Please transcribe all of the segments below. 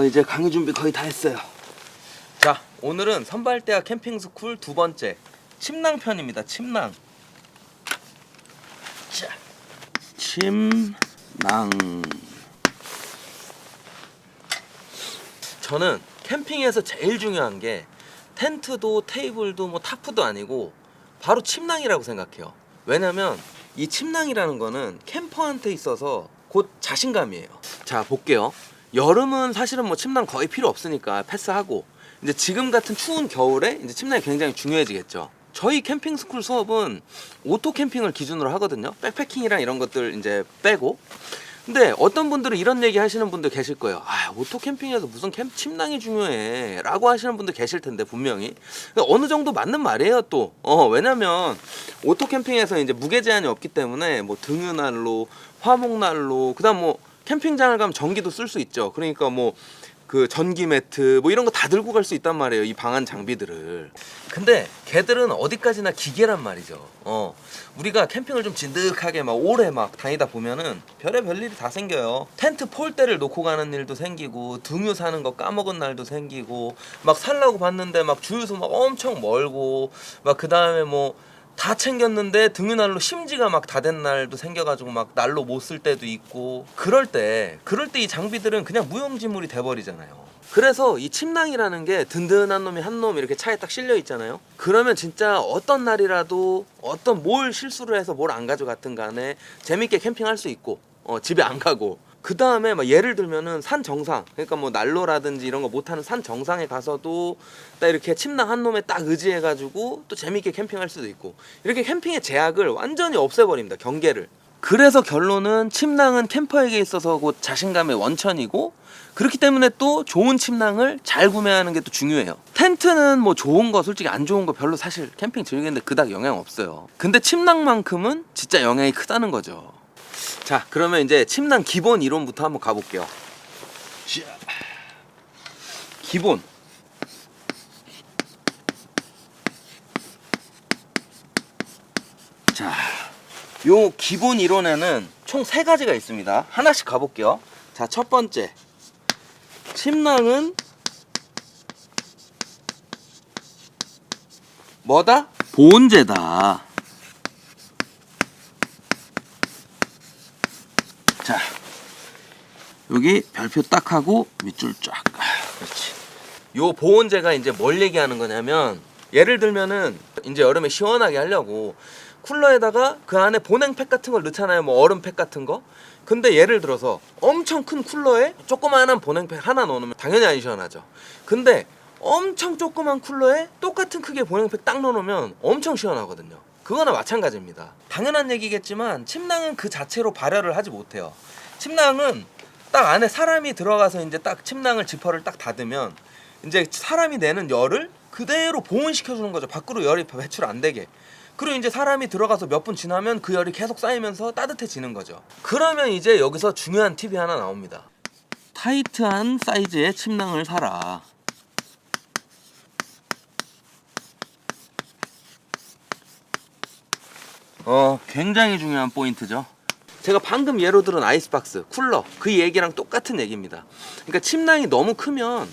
이제 강의 준비 거의 다 했어요. 자, 오늘은 선발대학 캠핑스쿨 두 번째 침낭 편입니다. 침낭. 자, 침낭. 저는 캠핑에서 제일 중요한 게 텐트도 테이블도 뭐 타프도 아니고 바로 침낭이라고 생각해요. 왜냐면 이 침낭이라는 거는 캠퍼한테 있어서 곧 자신감이에요. 자, 볼게요. 여름은 사실은 뭐 침낭 거의 필요 없으니까 패스하고, 이제 지금 같은 추운 겨울에 이제 침낭이 굉장히 중요해지겠죠. 저희 캠핑 스쿨 수업은 오토 캠핑을 기준으로 하거든요. 백패킹이랑 이런 것들 이제 빼고. 근데 어떤 분들은 이런 얘기 하시는 분들 계실 거예요. 아, 오토 캠핑에서 무슨 침낭이 중요해 라고 하시는 분들 계실 텐데, 분명히 어느 정도 맞는 말이에요. 또 왜냐면 오토 캠핑에서 이제 무게 제한이 없기 때문에 뭐 등유난로, 화목난로, 그다음 뭐 캠핑장을 가면 전기도 쓸 수 있죠. 그러니까 뭐 그 전기 매트 뭐 이런 거 다 들고 갈 수 있단 말이에요, 이 방한 장비들을. 근데 걔들은 어디까지나 기계란 말이죠. 우리가 캠핑을 좀 진득하게 막 오래 막 다니다 보면은 별의별 일이 다 생겨요. 텐트 폴대를 놓고 가는 일도 생기고, 등유 사는 거 까먹은 날도 생기고, 막 살라고 봤는데 막 주유소 막 엄청 멀고, 막 그 다음에 뭐 다 챙겼는데 등유난로 심지가 막 다 된 날도 생겨가지고 막 난로 못 쓸 때도 있고. 그럴 때 이 장비들은 그냥 무용지물이 돼버리잖아요. 그래서 이 침낭이라는 게 든든한 놈이 한 놈 이렇게 차에 딱 실려 있잖아요. 그러면 진짜 어떤 날이라도 어떤 뭘 실수를 해서 뭘 안 가져갔든 간에 재밌게 캠핑할 수 있고, 집에 안 가고, 그 다음에 막 예를 들면은 산 정상, 그러니까 뭐 난로라든지 이런 거 못하는 산 정상에 가서도 딱 이렇게 침낭 한 놈에 딱 의지해가지고 또 재밌게 캠핑할 수도 있고, 이렇게 캠핑의 제약을 완전히 없애버립니다, 경계를. 그래서 결론은 침낭은 캠퍼에게 있어서 곧 자신감의 원천이고, 그렇기 때문에 또 좋은 침낭을 잘 구매하는 게 또 중요해요. 텐트는 뭐 좋은 거 솔직히 안 좋은 거 별로 사실 캠핑 즐기는데 그닥 영향 없어요. 근데 침낭만큼은 진짜 영향이 크다는 거죠. 자, 그러면 이제 침낭 기본 이론부터 한번 가볼게요. 기본. 자, 요 기본 이론에는 총 3가지가 있습니다. 하나씩 가볼게요. 자, 첫 번째. 침낭은 뭐다? 보온재다. 자, 여기 별표 딱 하고 밑줄 쫙. 그렇지. 요 보온재가 이제 뭘 얘기하는 거냐면, 예를 들면은 이제 여름에 시원하게 하려고 쿨러에다가 그 안에 보냉팩 같은 걸 넣잖아요. 뭐 얼음팩 같은 거. 근데 예를 들어서 엄청 큰 쿨러에 조그마한 보냉팩 하나 넣어놓으면 당연히 안 시원하죠. 근데 엄청 조그만 쿨러에 똑같은 크기의 보냉팩 딱 넣어놓으면 엄청 시원하거든요. 그거나 마찬가지입니다. 당연한 얘기겠지만 침낭은 그 자체로 발열을 하지 못해요. 침낭은 딱 안에 사람이 들어가서 이제 딱 침낭을 지퍼를 딱 닫으면 이제 사람이 내는 열을 그대로 보온시켜주는 거죠. 밖으로 열이 배출 안 되게. 그리고 이제 사람이 들어가서 몇 분 지나면 그 열이 계속 쌓이면서 따뜻해지는 거죠. 그러면 이제 여기서 중요한 팁이 하나 나옵니다. 타이트한 사이즈의 침낭을 사라. 굉장히 중요한 포인트죠. 제가 방금 예로 들은 아이스박스, 쿨러, 그 얘기랑 똑같은 얘기입니다. 그러니까 침낭이 너무 크면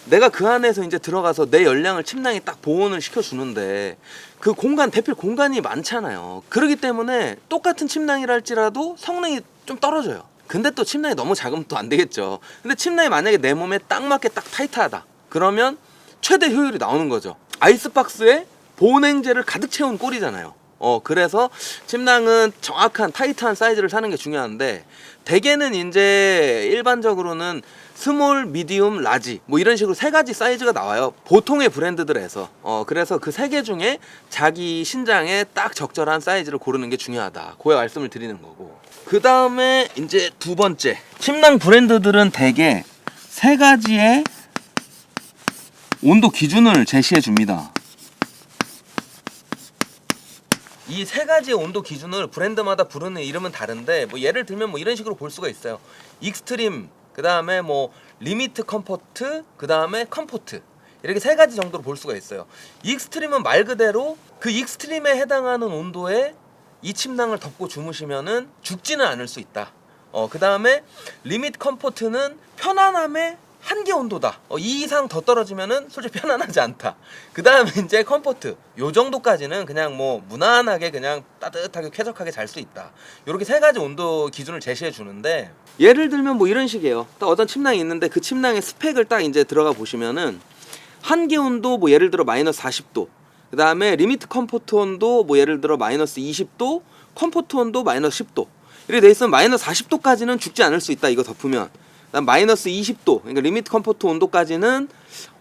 내가 그 안에서 이제 들어가서 내 열량을 침낭이 딱 보온을 시켜주는데 그 공간, 대필 공간이 많잖아요. 그렇기 때문에 똑같은 침낭이랄지라도 성능이 좀 떨어져요. 근데 또 침낭이 너무 작으면 또 안 되겠죠. 근데 침낭이 만약에 내 몸에 딱 맞게 딱 타이트하다, 그러면 최대 효율이 나오는 거죠. 아이스박스에 보냉제를 가득 채운 꼴이잖아요. 그래서 침낭은 정확한 타이트한 사이즈를 사는 게 중요한데, 대개는 이제 일반적으로는 스몰, 미디움, 라지 뭐 이런 식으로 3가지 사이즈가 나와요, 보통의 브랜드들에서. 그래서 그 3개 중에 자기 신장에 딱 적절한 사이즈를 고르는 게 중요하다, 그 말씀을 드리는 거고. 그 다음에 이제 두 번째, 침낭 브랜드들은 대개 3가지의 온도 기준을 제시해 줍니다. 이 3가지의 온도 기준을 브랜드마다 부르는 이름은 다른데, 뭐 예를 들면 뭐 이런 식으로 볼 수가 있어요. 익스트림, 그 다음에 뭐 리미트 컴포트, 그 다음에 컴포트, 이렇게 3가지 정도로 볼 수가 있어요. 익스트림은 말 그대로 그 익스트림에 해당하는 온도에 이 침낭을 덮고 주무시면은 죽지는 않을 수 있다. 그 다음에 리미트 컴포트는 편안함에 한계 온도다. 이 이상 더 떨어지면은 솔직히 편안하지 않다. 그 다음에 이제 컴포트. 요 정도까지는 그냥 뭐 무난하게 그냥 따뜻하게 쾌적하게 잘 수 있다. 요렇게 세 가지 온도 기준을 제시해 주는데, 예를 들면 뭐 이런 식이에요. 딱 어떤 침낭이 있는데 그 침낭의 스펙을 딱 이제 들어가 보시면은 한계 온도 뭐 예를 들어 마이너스 40도. 그 다음에 리미트 컴포트 온도 뭐 예를 들어 마이너스 20도. 컴포트 온도 마이너스 10도. 이렇게 돼 있으면 마이너스 40도까지는 죽지 않을 수 있다. 이거 덮으면. 그다음 마이너스 20도, 그러니까 리미트 컴포트 온도까지는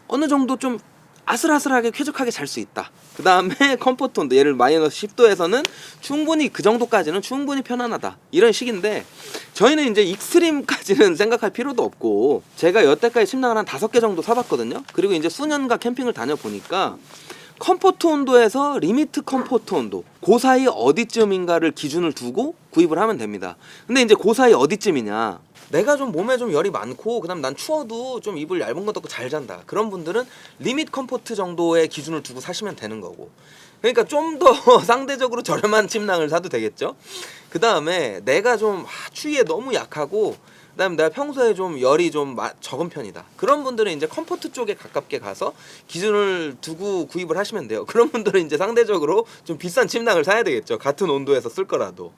어느 정도 좀 아슬아슬하게 쾌적하게 잘 수 있다. 그 다음에 컴포트 온도, 예를 마이너스 10도에서는 충분히 그 정도까지는 충분히 편안하다. 이런 식인데, 저희는 이제 익스트림까지는 생각할 필요도 없고, 제가 여태까지 침낭을 한 5개 정도 사봤거든요. 그리고 이제 수년간 캠핑을 다녀보니까 컴포트 온도에서 리미트 컴포트 온도, 그 사이 어디쯤인가를 기준을 두고 구입을 하면 됩니다. 근데 이제 그 사이 어디쯤이냐, 내가 좀 몸에 좀 열이 많고 그다음 난 추워도 좀 이불 얇은 것도 없고 잘 잔다, 그런 분들은 리밋 컴포트 정도의 기준을 두고 사시면 되는 거고, 그러니까 좀 더 상대적으로 저렴한 침낭을 사도 되겠죠. 그 다음에 내가 좀 추위에 너무 약하고 그다음에 내가 평소에 좀 열이 좀 적은 편이다, 그런 분들은 이제 컴포트 쪽에 가깝게 가서 기준을 두고 구입을 하시면 돼요. 그런 분들은 이제 상대적으로 좀 비싼 침낭을 사야 되겠죠, 같은 온도에서 쓸 거라도.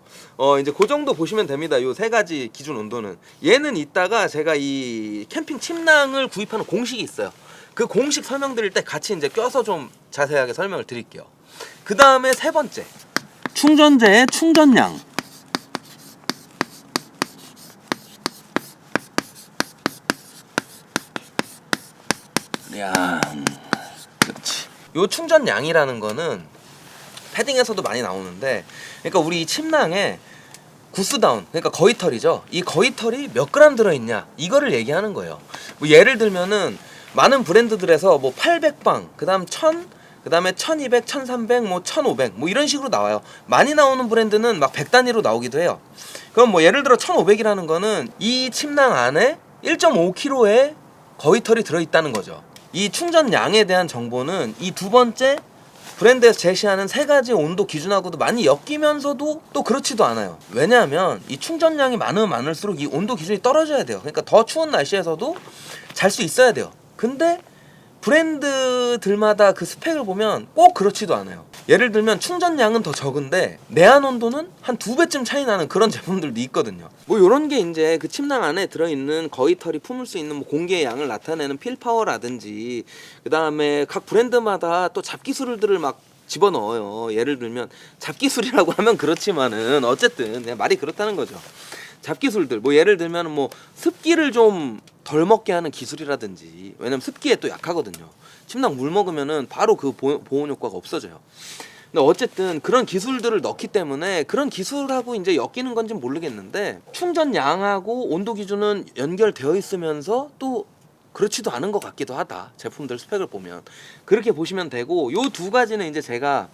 이제 그 정도 보시면 됩니다. 요 세 가지 기준 온도는. 얘는 이따가 제가 이 캠핑 침낭을 구입하는 공식이 있어요. 그 공식 설명드릴 때 같이 이제 껴서 좀 자세하게 설명을 드릴게요. 그 다음에 세 번째, 충전재의 충전량. 그렇지. 요 충전량이라는 거는 패딩에서도 많이 나오는데, 그러니까 우리 이 침낭에 구스다운, 그러니까 거위털이죠. 이 거위털이 몇 그램 들어있냐, 이거를 얘기하는 거예요. 뭐 예를 들면은 많은 브랜드들에서 뭐 800방, 그 다음 1000, 그 다음에 1200, 1300, 뭐 1500, 뭐 이런 식으로 나와요. 많이 나오는 브랜드는 막 100 단위로 나오기도 해요. 그럼 뭐 예를 들어 1500이라는 거는 이 침낭 안에 1.5kg의 거위털이 들어있다는 거죠. 이 충전량에 대한 정보는 이 두 번째 브랜드에서 제시하는 세 가지 온도 기준하고도 많이 엮이면서도 또 그렇지도 않아요. 왜냐하면 이 충전량이 많으면 많을수록 이 온도 기준이 떨어져야 돼요. 그러니까 더 추운 날씨에서도 잘 수 있어야 돼요. 근데 브랜드들마다 그 스펙을 보면 꼭 그렇지도 않아요. 예를 들면 충전량은 더 적은데 내한 온도는 한 2배쯤 차이 나는 그런 제품들도 있거든요. 뭐 요런 게 이제 그 침낭 안에 들어있는 거위털이 품을 수 있는 뭐 공기의 양을 나타내는 필파워라든지, 그 다음에 각 브랜드마다 또 잡기술들을 막 집어넣어요. 예를 들면 잡기술이라고 하면 그렇지만은 어쨌든 그냥 말이 그렇다는 거죠. 잡기술들, 뭐 예를 들면 뭐 습기를 좀 덜 먹게 하는 기술이라든지, 왜냐면 습기에 또 약하거든요. 침낭 물 먹으면은 바로 그 보온 효과가 없어져요. 근데 어쨌든 그런 기술들을 넣기 때문에 그런 기술하고 이제 엮이는 건지는 모르겠는데, 충전량하고 온도 기준은 연결되어 있으면서 또 그렇지도 않은 것 같기도 하다, 제품들 스펙을 보면. 그렇게 보시면 되고, 요 두 가지는 이제 제가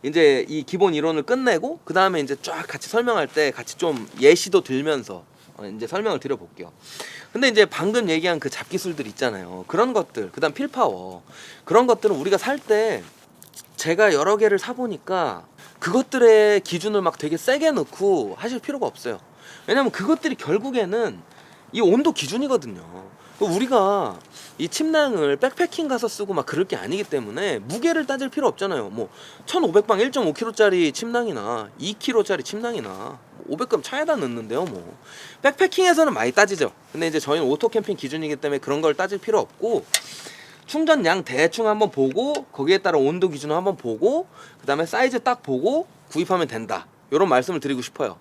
이제 이 기본 이론을 끝내고 그 다음에 이제 쫙 같이 설명할 때 같이 좀 예시도 들면서 이제 설명을 드려볼게요. 근데 이제 방금 얘기한 그 잡기술들 있잖아요. 그런 것들, 그 다음 필파워, 그런 것들은 우리가 살 때 제가 여러 개를 사보니까 그것들의 기준을 막 되게 세게 넣고 하실 필요가 없어요. 왜냐면 그것들이 결국에는 이 온도 기준이거든요. 우리가 이 침낭을 백패킹 가서 쓰고 막 그럴 게 아니기 때문에 무게를 따질 필요 없잖아요. 뭐 1500방 1.5kg짜리 침낭이나 2kg짜리 침낭이나 500g 차에다 넣는데요. 뭐 백패킹에서는 많이 따지죠. 근데 이제 저희는 오토 캠핑 기준이기 때문에 그런 걸 따질 필요 없고, 충전량 대충 한번 보고 거기에 따라 온도 기준을 한번 보고 그 다음에 사이즈 딱 보고 구입하면 된다, 이런 말씀을 드리고 싶어요.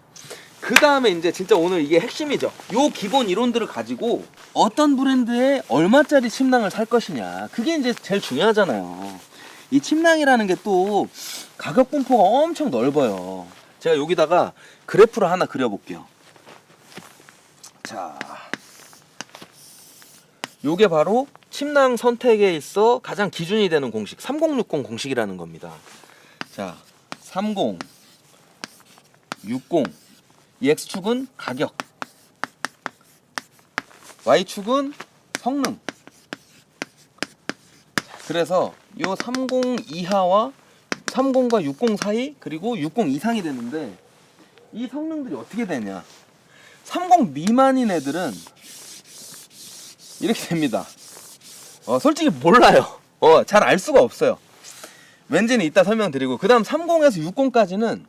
그 다음에 이제 진짜 오늘 이게 핵심이죠. 요 기본 이론들을 가지고 어떤 브랜드에 얼마짜리 침낭을 살 것이냐, 그게 이제 제일 중요하잖아요. 이 침낭이라는 게 또 가격 분포가 엄청 넓어요. 제가 여기다가 그래프를 하나 그려볼게요. 자, 요게 바로 침낭 선택에 있어 가장 기준이 되는 공식, 3060 공식이라는 겁니다. 자, 30, 60, 이 X축은 가격, Y축은 성능. 그래서 요 30 이하와 30과 60 사이, 그리고 60 이상이 되는데, 이 성능들이 어떻게 되냐, 30 미만인 애들은 이렇게 됩니다. 솔직히 몰라요. 잘 알 수가 없어요. 왠지는 이따 설명드리고, 그 다음 30에서 60까지는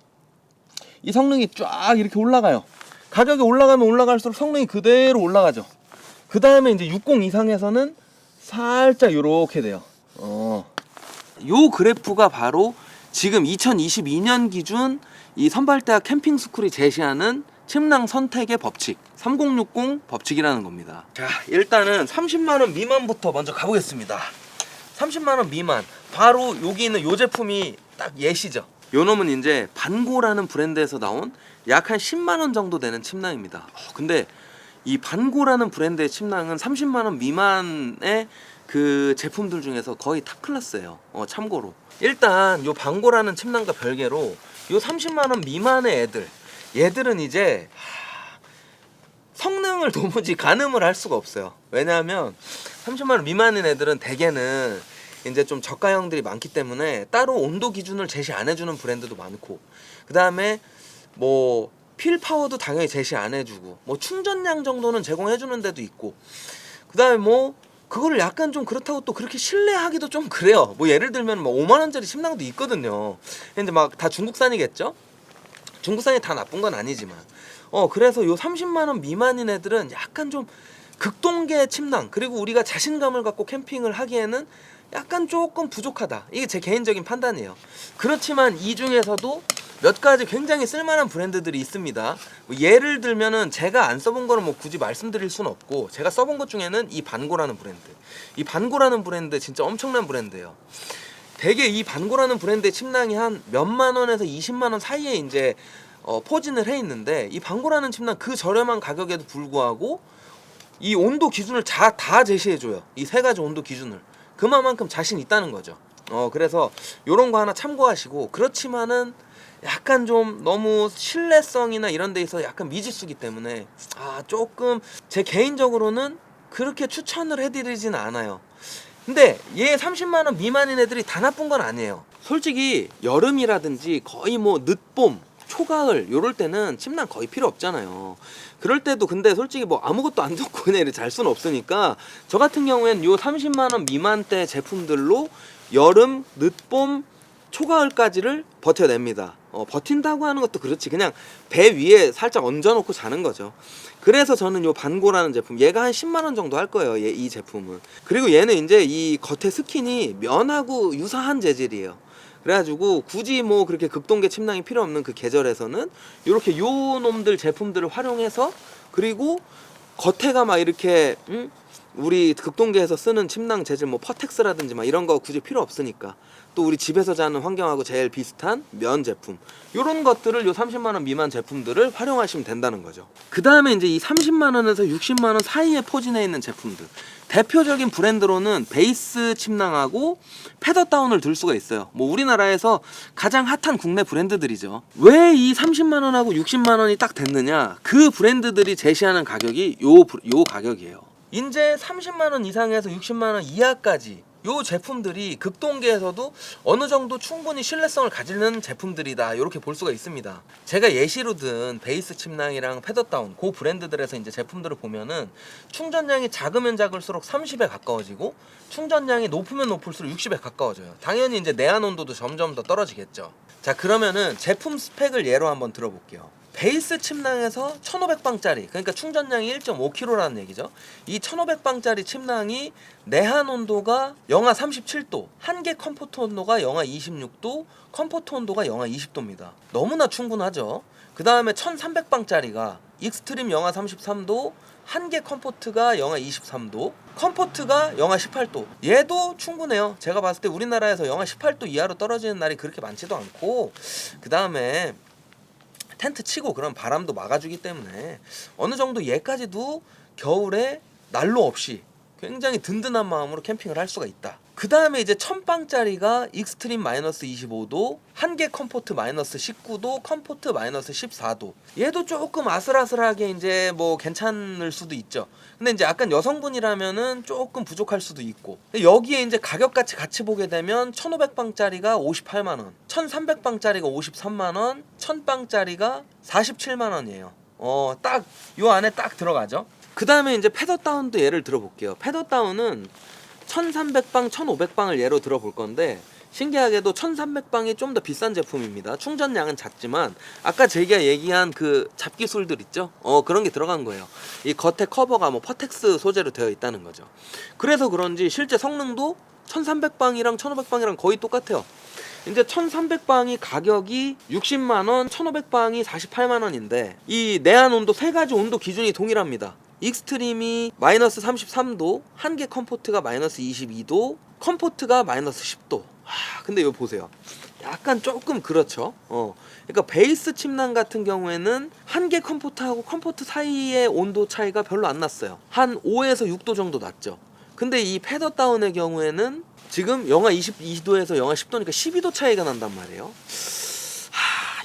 이 성능이 쫙 이렇게 올라가요. 가격이 올라가면 올라갈수록 성능이 그대로 올라가죠. 그 다음에 이제 60 이상에서는 살짝 요렇게 돼요. 요 그래프가 바로 지금 2022년 기준 이 선발대학 캠핑스쿨이 제시하는 침낭 선택의 법칙, 3060 법칙이라는 겁니다. 자, 일단은 30만원 미만부터 먼저 가보겠습니다. 30만원 미만, 바로 여기 있는 요 제품이 딱 예시죠. 요 놈은 이제 반고라는 브랜드에서 나온 약 한 10만원 정도 되는 침낭입니다. 근데 이 반고라는 브랜드의 침낭은 30만원 미만의 그 제품들 중에서 거의 탑 클래스예요. 참고로 일단 요 반고라는 침낭과 별개로 요 30만원 미만의 얘들은 이제 성능을 도무지 가늠을 할 수가 없어요. 왜냐하면 30만원 미만인 애들은 대개는 이제 좀 저가형들이 많기 때문에 따로 온도 기준을 제시 안 해주는 브랜드도 많고, 그 다음에 뭐 필 파워도 당연히 제시 안 해주고, 뭐 충전량 정도는 제공해주는 데도 있고, 그 다음에 뭐 그거를 약간 좀 그렇다고 또 그렇게 신뢰하기도 좀 그래요. 뭐 예를 들면 뭐 5만원짜리 침낭도 있거든요. 근데 막 다 중국산이겠죠? 중국산이 다 나쁜 건 아니지만 그래서 요 30만원 미만인 애들은 약간 좀 극동계 침낭, 그리고 우리가 자신감을 갖고 캠핑을 하기에는 약간 조금 부족하다. 이게 제 개인적인 판단이에요. 그렇지만 이 중에서도 몇 가지 굉장히 쓸만한 브랜드들이 있습니다. 뭐 예를 들면은 제가 안 써본 거는 뭐 굳이 말씀드릴 수는 없고, 제가 써본 것 중에는 이 반고라는 브랜드. 이 반고라는 브랜드 진짜 엄청난 브랜드예요. 되게 이 반고라는 브랜드의 침낭이 한 몇만 원에서 20만 원 사이에 이제 포진을 해 있는데, 이 반고라는 침낭 그 저렴한 가격에도 불구하고 이 온도 기준을 다 제시해 줘요. 이 세 가지 온도 기준을. 그만큼 자신 있다는 거죠. 그래서 요런 거 하나 참고하시고, 그렇지만은 약간 좀 너무 신뢰성이나 이런 데 있어서 약간 미지수기 때문에 조금 제 개인적으로는 그렇게 추천을 해드리진 않아요. 근데 얘 30만원 미만인 애들이 다 나쁜 건 아니에요. 솔직히 여름이라든지 거의 뭐 늦봄, 초가을 요럴 때는 침낭 거의 필요 없잖아요. 그럴 때도 근데 솔직히 뭐 아무것도 안 덮고 그냥 이렇게 잘 수는 없으니까, 저 같은 경우엔 요 30만원 미만대 제품들로 여름, 늦봄, 초가을까지를 버텨냅니다. 버틴다고 하는 것도 그렇지, 그냥 배 위에 살짝 얹어놓고 자는 거죠. 그래서 저는 요 반고라는 제품, 얘가 한 10만원 정도 할 거예요, 이 제품은. 그리고 얘는 이제 이 겉에 스킨이 면하고 유사한 재질이에요. 그래가지고 굳이 뭐 그렇게 극동계 침낭이 필요 없는 그 계절에서는 이렇게 요 놈들 제품들을 활용해서, 그리고 겉에가 막 이렇게 우리 극동계에서 쓰는 침낭 재질 뭐 퍼텍스라든지 막 이런 거 굳이 필요 없으니까, 또 우리 집에서 자는 환경하고 제일 비슷한 면 제품, 요런 것들을 요 30만원 미만 제품들을 활용하시면 된다는 거죠. 그 다음에 이제 이 30만원에서 60만원 사이에 포진해 있는 제품들, 대표적인 브랜드로는 베이스 침낭하고 패더다운을 들 수가 있어요. 뭐 우리나라에서 가장 핫한 국내 브랜드들이죠. 왜 이 30만원하고 60만원이 딱 됐느냐, 그 브랜드들이 제시하는 가격이 요 가격이에요. 이제 30만원 이상에서 60만원 이하까지 요 제품들이 극동계에서도 어느 정도 충분히 신뢰성을 가지는 제품들이다, 이렇게 볼 수가 있습니다. 제가 예시로 든 베이스 침낭이랑 패더다운 그 브랜드들에서 이제 제품들을 보면은 충전량이 작으면 작을수록 30에 가까워지고, 충전량이 높으면 높을수록 60에 가까워져요. 당연히 이제 내한 온도도 점점 더 떨어지겠죠. 자, 그러면은 제품 스펙을 예로 한번 들어볼게요. 베이스 침낭에서 1500방짜리, 그러니까 충전량이 1.5kg라는 얘기죠. 이 1500방짜리 침낭이 내한 온도가 영하 37도, 한계 컴포트 온도가 영하 26도, 컴포트 온도가 영하 20도입니다. 너무나 충분하죠. 그 다음에 1300방짜리가 익스트림 영하 33도, 한계 컴포트가 영하 23도, 컴포트가 영하 18도. 얘도 충분해요. 제가 봤을 때 우리나라에서 영하 18도 이하로 떨어지는 날이 그렇게 많지도 않고, 그 다음에 텐트 치고 그런 바람도 막아주기 때문에 어느 정도 얘까지도 겨울에 난로 없이 굉장히 든든한 마음으로 캠핑을 할 수가 있다. 그 다음에 이제 1000방짜리가 익스트림 마이너스 25도, 한계 컴포트 마이너스 19도, 컴포트 마이너스 14도. 얘도 조금 아슬아슬하게 이제 뭐 괜찮을 수도 있죠. 근데 이제 약간 여성분이라면은 조금 부족할 수도 있고. 여기에 이제 가격같이 같이 보게 되면 1500방짜리가 58만원, 1300방짜리가 53만원, 1000방짜리가 47만원이에요. 딱 요 안에 딱 들어가죠. 그 다음에 이제 패더다운도 예를 들어볼게요. 패더다운은 1300방, 1500방을 예로 들어볼 건데 신기하게도 1300방이 좀 더 비싼 제품입니다. 충전량은 작지만 아까 제가 얘기한 그 잡기술들 있죠? 그런 게 들어간 거예요. 이 겉에 커버가 뭐 퍼텍스 소재로 되어 있다는 거죠. 그래서 그런지 실제 성능도 1300방이랑 1500방이랑 거의 똑같아요. 이제 1300방이 가격이 60만원, 1500방이 48만원인데 이 내한 온도 세 가지 온도 기준이 동일합니다. 익스트림이 마이너스 33도, 한계 컴포트가 마이너스 22도, 컴포트가 마이너스 10도. 근데 이거 보세요. 약간 조금 그렇죠. 그러니까 베이스 침낭 같은 경우에는 한계 컴포트하고 컴포트 사이의 온도 차이가 별로 안 났어요. 한 5에서 6도 정도 났죠. 근데 이 패더다운의 경우에는 지금 영하 22도에서 영하 10도니까 12도 차이가 난단 말이에요.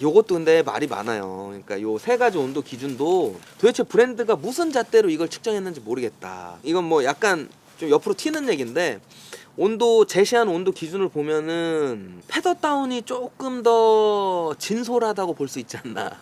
요것도 근데 말이 많아요. 그러니까 요 세 가지 온도 기준도 도대체 브랜드가 무슨 잣대로 이걸 측정했는지 모르겠다. 이건 뭐 약간 좀 옆으로 튀는 얘기인데 온도 제시한 온도 기준을 보면은 패더다운이 조금 더 진솔하다고 볼 수 있지 않나.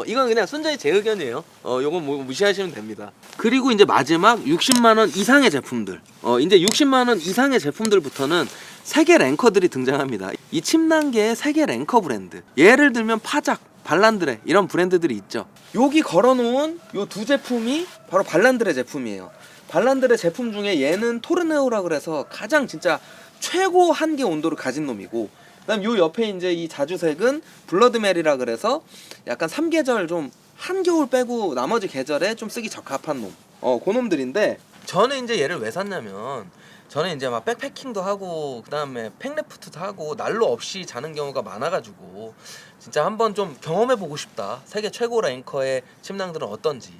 이건 그냥 순전히 제 의견이에요. 요건 뭐 무시하시면 됩니다. 그리고 이제 마지막 60만 원 이상의 제품들. 이제 60만 원 이상의 제품들부터는 세계 랭커들이 등장합니다. 이 침낭계의 세계 랭커 브랜드. 예를 들면 파작, 발란드레 이런 브랜드들이 있죠. 여기 걸어놓은 요 두 제품이 바로 발란드레 제품이에요. 발란드레 제품 중에 얘는 토르네오라 그래서 가장 진짜 최고 한계 온도를 가진 놈이고, 그다음 요 옆에 이제 이 자주색은 블러드메리라 그래서 약간 3계절 좀 한겨울 빼고 나머지 계절에 좀 쓰기 적합한 놈. 그놈들인데 저는 이제 얘를 왜 샀냐면 저는 이제 막 백패킹도 하고 그다음에 팩래프트도 하고 난로 없이 자는 경우가 많아가지고 진짜 한번 좀 경험해보고 싶다. 세계 최고 랭커의 침낭들은 어떤지.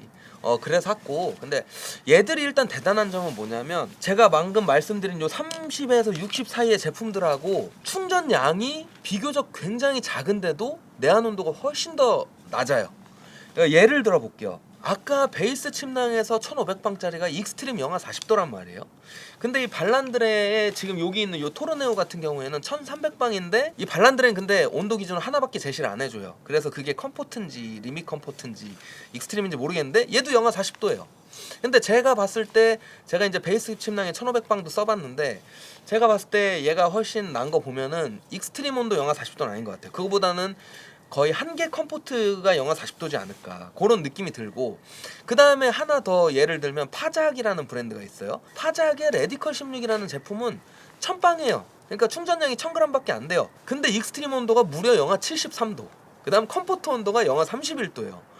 그래서 샀고, 근데 얘들이 일단 대단한 점은 뭐냐면 제가 방금 말씀드린 요 30에서 60 사이의 제품들하고 충전량이 비교적 굉장히 작은데도 내한 온도가 훨씬 더 낮아요. 그러니까 예를 들어 볼게요. 아까 베이스 침낭에서 1500방짜리가 익스트림 영하 40도란 말이에요. 근데 이 발란드레의 지금 여기 있는 요 토르네오 같은 경우에는 1300방인데 이 발란드레는 근데 온도 기준을 하나밖에 제시를 안 해줘요. 그래서 그게 컴포트인지 리밋 컴포트인지 익스트림인지 모르겠는데 얘도 영하 40도예요. 근데 제가 봤을 때 제가 이제 베이스 침낭에 1500방도 써봤는데 제가 봤을 때 얘가 훨씬 난 거 보면은 익스트림 온도 영하 40도는 아닌 것 같아요. 그거보다는 거의 한계 컴포트가 영하 40도지 않을까 그런 느낌이 들고, 그 다음에 하나 더 예를 들면 파작이라는 브랜드가 있어요. 파작의 레디컬 16이라는 제품은 1000방이에요. 그러니까 충전량이 1000g밖에 안 돼요. 근데 익스트림 온도가 무려 영하 73도, 그 다음 컴포트 온도가 영하 31도예요.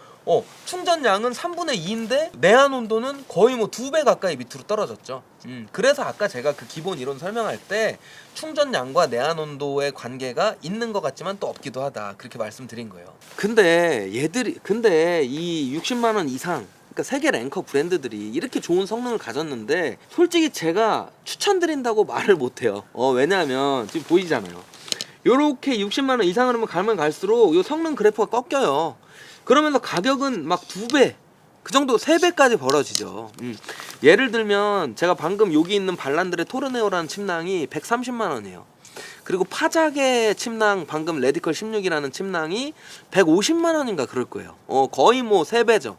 충전량은 3분의 2인데 내한 온도는 거의 뭐 2배 가까이 밑으로 떨어졌죠. 그래서 아까 제가 그 기본 이론 설명할 때 충전량과 내한 온도의 관계가 있는 것 같지만 또 없기도 하다, 그렇게 말씀드린 거예요. 근데 이 60만 원 이상, 그러니까 세계 랭커 브랜드들이 이렇게 좋은 성능을 가졌는데 솔직히 제가 추천드린다고 말을 못해요. 왜냐하면 지금 보이잖아요. 요렇게 60만 원 이상으로 가면 갈수록 요 성능 그래프가 꺾여요. 그러면서 가격은 막 2배, 그 정도 3배까지 벌어지죠. 예를 들면 제가 방금 여기 있는 발란드레 토르네오라는 침낭이 130만 원이에요. 그리고 파작의 침낭, 방금 레디컬 16이라는 침낭이 150만 원인가 그럴 거예요. 거의 뭐 3배죠.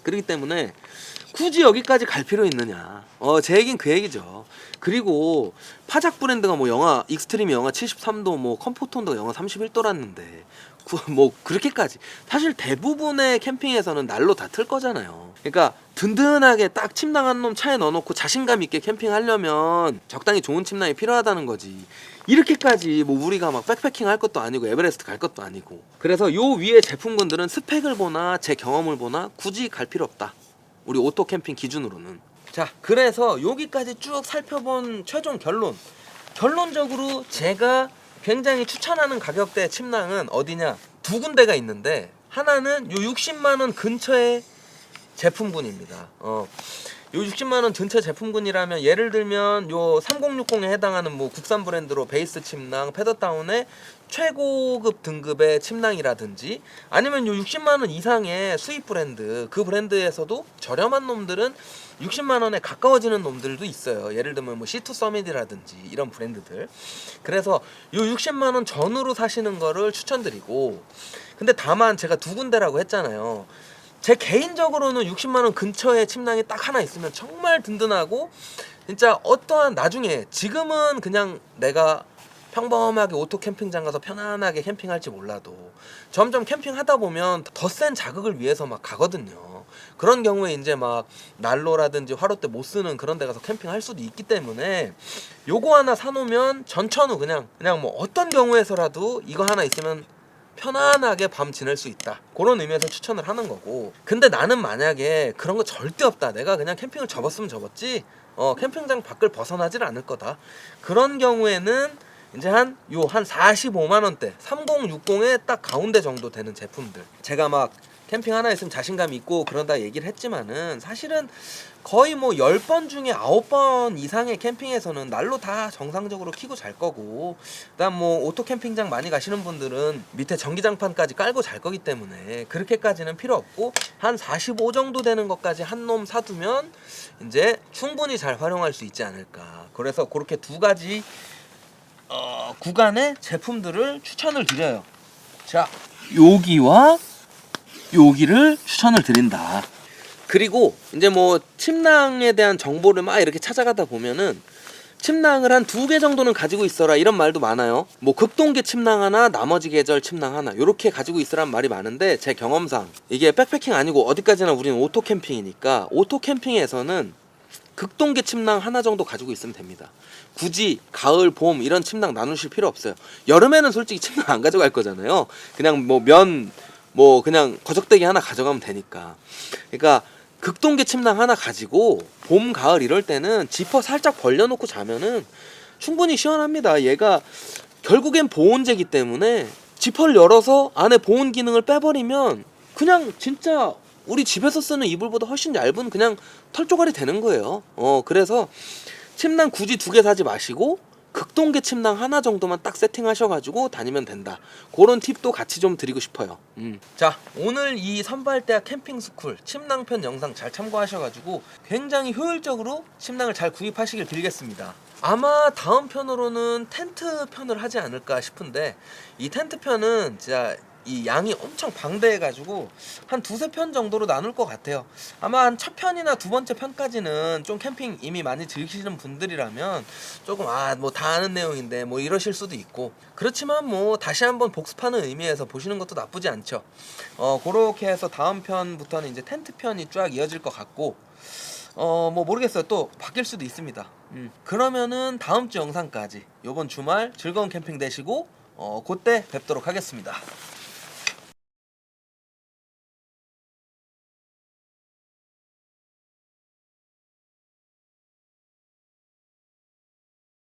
그렇기 때문에 굳이 여기까지 갈 필요 있느냐. 제 얘기는 그 얘기죠. 그리고 파작 브랜드가 뭐 영하 익스트림이 영하 73도, 뭐 컴포트 온도가 영하 31도랐는데 뭐 그렇게까지, 사실 대부분의 캠핑에서는 난로 다 틀 거잖아요. 그러니까 든든하게 딱 침낭 한 놈 차에 넣어놓고 자신감 있게 캠핑하려면 적당히 좋은 침낭이 필요하다는 거지. 이렇게까지 뭐 우리가 막 백패킹 할 것도 아니고 에베레스트 갈 것도 아니고. 그래서 요 위에 제품군들은 스펙을 보나 제 경험을 보나 굳이 갈 필요 없다, 우리 오토 캠핑 기준으로는. 자, 그래서 여기까지 쭉 살펴본 최종 결론적으로 제가 굉장히 추천하는 가격대 침낭은 어디냐, 두 군데가 있는데 하나는 요 60만 원 근처의 제품군입니다. 요 60만 원 근처 제품군이라면 예를 들면 요 3060에 해당하는 뭐 국산 브랜드로 베이스 침낭, 패더다운의 최고급 등급의 침낭이라든지, 아니면 요 60만 원 이상의 수입 브랜드, 그 브랜드에서도 저렴한 놈들은 60만 원에 가까워지는 놈들도 있어요. 예를 들면 뭐 C2 서밋이라든지 이런 브랜드들. 그래서 요 60만 원 전후로 사시는 거를 추천드리고, 근데 다만 제가 두 군데라고 했잖아요. 제 개인적으로는 60만 원 근처에 침낭이 딱 하나 있으면 정말 든든하고 진짜 어떠한 나중에 지금은 그냥 내가 평범하게 오토 캠핑장 가서 편안하게 캠핑할지 몰라도 점점 캠핑하다 보면 더 센 자극을 위해서 막 가거든요. 그런 경우에 이제 막 난로라든지 화롯대 못 쓰는 그런 데 가서 캠핑할 수도 있기 때문에 요거 하나 사놓으면 전천후 그냥 뭐 어떤 경우에서라도 이거 하나 있으면 편안하게 밤 지낼 수 있다, 그런 의미에서 추천을 하는 거고. 근데 나는 만약에 그런 거 절대 없다, 내가 그냥 캠핑을 접었으면 접었지 캠핑장 밖을 벗어나질 않을 거다, 그런 경우에는 이제 한 45만 원대 3060에 딱 가운데 정도 되는 제품들, 제가 막 캠핑 하나 있으면 자신감 있고 그런다 얘기를 했지만은 사실은 거의 뭐 10번 중에 9번 이상의 캠핑에서는 난로 다 정상적으로 켜고 잘 거고, 그다음 뭐 오토 캠핑장 많이 가시는 분들은 밑에 전기장판까지 깔고 잘 거기 때문에 그렇게까지는 필요 없고, 한 45 정도 되는 것까지 한 놈 사두면 이제 충분히 잘 활용할 수 있지 않을까. 그래서 그렇게 두 가지 구간의 제품들을 추천을 드려요. 자, 여기와 여기를 추천을 드린다. 그리고 이제 뭐 침낭에 대한 정보를 막 이렇게 찾아가다 보면은 침낭을 한 2개 정도는 가지고 있어라 이런 말도 많아요. 뭐 극동계 침낭 하나, 나머지 계절 침낭 하나, 요렇게 가지고 있으란 말이 많은데, 제 경험상 이게 백패킹 아니고 어디까지나 우리는 오토 캠핑이니까 오토 캠핑에서는 극동계 침낭 하나 정도 가지고 있으면 됩니다. 굳이 가을, 봄 이런 침낭 나누실 필요 없어요. 여름에는 솔직히 침낭 안 가져갈 거잖아요. 그냥 뭐 그냥 거적대기 하나 가져가면 되니까. 그러니까 극동계 침낭 하나 가지고 봄, 가을 이럴 때는 지퍼 살짝 벌려놓고 자면은 충분히 시원합니다. 얘가 결국엔 보온재이기 때문에 지퍼를 열어서 안에 보온 기능을 빼버리면 그냥 진짜 우리 집에서 쓰는 이불보다 훨씬 얇은 그냥 털조각이 되는 거예요. 그래서 침낭 굳이 2개 사지 마시고 극동계 침낭 하나 정도만 딱 세팅하셔가지고 다니면 된다, 그런 팁도 같이 좀 드리고 싶어요. 자, 오늘 이 선발대학 캠핑스쿨 침낭편 영상 잘 참고하셔가지고 굉장히 효율적으로 침낭을 잘 구입하시길 빌겠습니다. 아마 다음 편으로는 텐트 편을 하지 않을까 싶은데, 이 텐트 편은 진짜 이 양이 엄청 방대해가지고 한 2~3편 정도로 나눌 것 같아요. 아마 한 첫 편이나 2번째 편까지는 좀 캠핑 이미 많이 즐기시는 분들이라면 조금 뭐 다 아는 내용인데 뭐 이러실 수도 있고, 그렇지만 뭐 다시 한번 복습하는 의미에서 보시는 것도 나쁘지 않죠. 그렇게 해서 다음 편부터는 이제 텐트 편이 쫙 이어질 것 같고, 뭐 모르겠어요, 또 바뀔 수도 있습니다. 그러면은 다음 주 영상까지 요번 주말 즐거운 캠핑 되시고 그때 뵙도록 하겠습니다.